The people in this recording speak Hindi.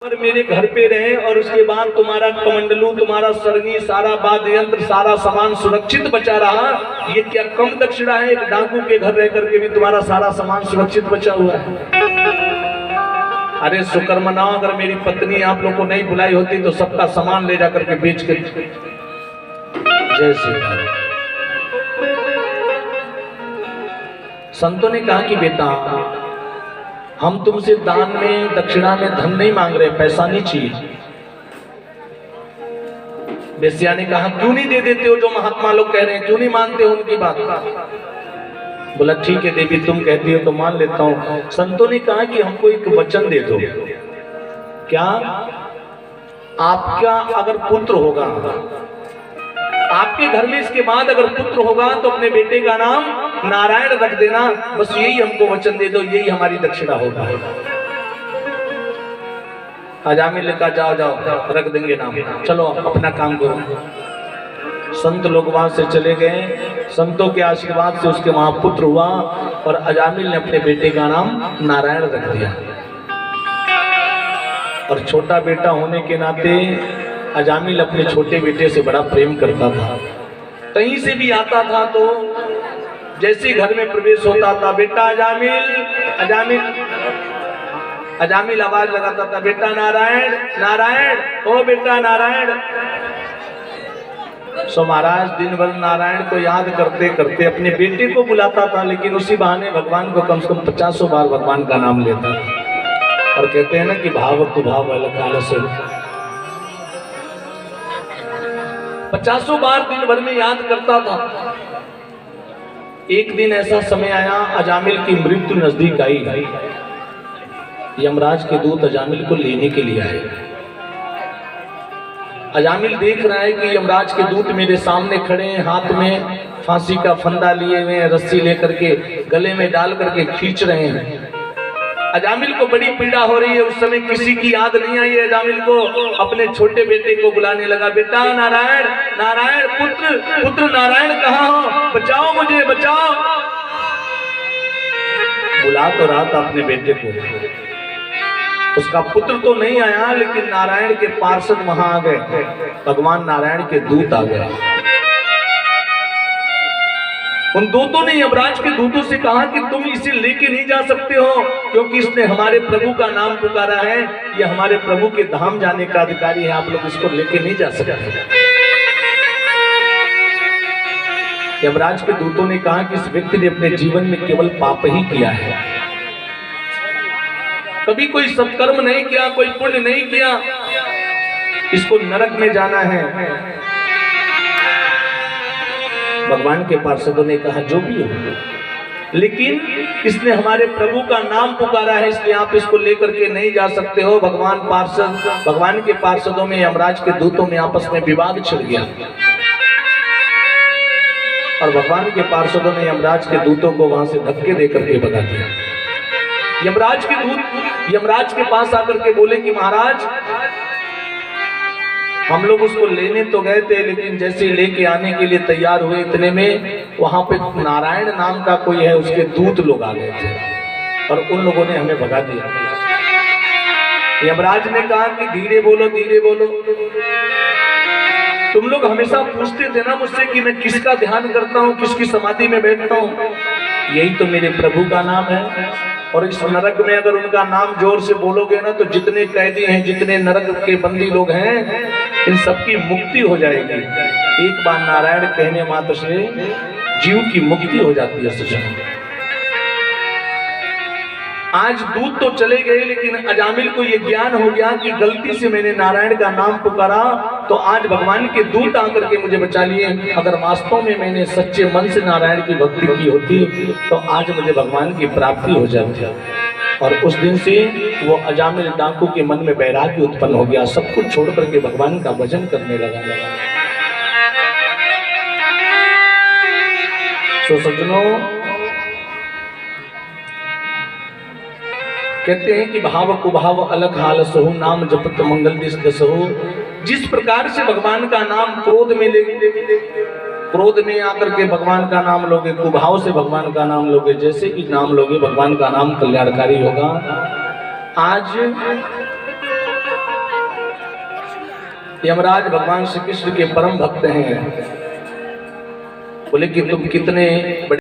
और मेरे घर पे रहे और उसके बाद तुम्हारा कमंडलू, तुम्हारा सरनी, सारा वाद्य यंत्र, सारा सामान सुरक्षित बचा रहा, ये क्या कम दक्षिणा है? एक डाकू के घर रह करके भी तुम्हारा सारा सामान सुरक्षित बचा हुआ है। अरे शुक्र मनाओ, अगर मेरी पत्नी आप लोग को नहीं बुलाई होती तो सबका सामान ले जाकर के बेच के। जय श्री राम। संतों ने कहा कि बेटा, हम तुमसे दान में, दक्षिणा में धन नहीं मांग रहे, पैसा नहीं चाहिए। बेस्या ने कहा क्यों नहीं दे देते हो जो महात्मा लोग कह रहे हैं, क्यों नहीं मानते हो उनकी बात? बोला ठीक है देवी, तुम कहती हो तो मान लेता हूं। संतों ने कहा कि हमको एक वचन दे दो। क्या? आपका अगर पुत्र होगा, आपके घर में इसके बाद अगर पुत्र होगा तो अपने बेटे का नाम नारायण रख देना, बस यही हमको वचन दे दो, यही हमारी दक्षिणा होगा। अजामिल ने कहा जाओ जाओ रख देंगे नाम, चलो अपना काम करो। संत लोग वहां से चले गए। संतों के आशीर्वाद से उसके वहां पुत्र हुआ और अजामिल ने अपने बेटे का नाम नारायण रख दिया। और छोटा बेटा होने के नाते अजामिल अपने छोटे बेटे से बड़ा प्रेम करता था। कहीं से भी आता था तो जैसे घर में प्रवेश होता था, बेटा अजामिल, अजामिल, अजामिल आवाज लगाता था, बेटा नारायण, नारायण, ओ बेटा नारायण। सो महाराज दिन भर नारायण को याद करते करते अपने बेटे को बुलाता था, लेकिन उसी बहाने भगवान को कम से कम 50 बार भगवान का नाम लेता था। और कहते हैं ना कि भाव तु भाव अलग से 50 बार दिन भर में याद करता था। एक दिन ऐसा समय आया, अजामिल की मृत्यु नजदीक आई। यमराज के दूत अजामिल को लेने के लिए आए। अजामिल देख रहा है कि यमराज के दूत मेरे सामने खड़े हैं, हाथ में फांसी का फंदा लिए हुए हैं, रस्सी लेकर के गले में डाल करके खींच रहे हैं। अजामिल को बड़ी पीड़ा हो रही है। उस समय किसी की याद नहीं आई। अजामिल को अपने छोटे बेटे को बुलाने लगा, बेटा नारायण, नारायण, पुत्र, पुत्र नारायण कहाँ हो? बचाओ मुझे, बचाओ। बुला तो रहा था अपने बेटे को, उसका पुत्र तो नहीं आया, लेकिन नारायण के पार्षद वहां आ गए। भगवान नारायण के दूत आ गए। उन दूतों ने यमराज के दूतों से कहा कि तुम इसे लेके नहीं जा सकते हो, क्योंकि इसने हमारे प्रभु का नाम पुकारा है, ये हमारे प्रभु के धाम जाने का अधिकारी है, आप लोग इसको लेके नहीं जा सकते। यमराज के दूतों ने कहा कि इस व्यक्ति ने अपने जीवन में केवल पाप ही किया है, कभी कोई सत्कर्म नहीं किया, कोई पुण्य नहीं किया, इसको नरक में जाना है। भगवान के पार्षदों ने कहा जो भी हो, लेकिन इसने हमारे प्रभु का नाम पुकारा है, इसलिए आप इसको लेकर के नहीं जा सकते हो। भगवान के पार्षदों में, यमराज के दूतों में आपस में विवाद छिड़ गया और भगवान के पार्षदों ने यमराज के दूतों को वहां से धक्के देकर के भगा दिया। यमराज के दूत यमराज के पास आकर के बोले कि महाराज, हम लोग उसको लेने तो गए थे, लेकिन जैसे लेके आने के लिए तैयार हुए, इतने में वहां पे नारायण नाम का कोई है, उसके दूत लोग आ गए थे और उन लोगों ने हमें भगा दिया। यमराज ने कहा कि धीरे बोलो, धीरे बोलो। तुम लोग हमेशा पूछते थे ना मुझसे कि मैं किसका ध्यान करता हूँ, किसकी समाधि में बैठता हूँ, यही तो मेरे प्रभु का नाम है। और इस नरक में अगर उनका नाम जोर से बोलोगे ना, तो जितने कैदी हैं, जितने नरक के बंदी लोग हैं, इन सबकी मुक्ति हो जाएगी। एक बार नारायण कहने मात्र से जीव की मुक्ति हो जाती है। सज्जन, आज दूत तो चले गए, लेकिन अजामिल को ये ज्ञान हो गया कि गलती से मैंने नारायण का नाम पुकारा, तो आज भगवान के दूत आकर के मुझे बचा लिए। अगर वास्तव में मैंने सच्चे मन से नारायण की भक्ति की होती तो आज मुझे भगवान की प्राप्ति हो जाती। और उस दिन से वो अजामिल डाकू के मन में वैराग्य उत्पन्न हो गया, सब कुछ छोड़ करके भगवान का भजन करने लगा। तो सज्जनों, कहते हैं कि भाव कुभाव अलग हाल सहु, नाम जपत मंगल दिस दसहु। जिस प्रकार से भगवान का नाम क्रोध में आकर के भगवान का नाम लोगे, कुभाव से भगवान का नाम लोगे, जैसे कि नाम लोगे भगवान का नाम कल्याणकारी होगा। आज यमराज भगवान श्री कृष्ण के परम भक्त हैं। बोले कि तुम कितने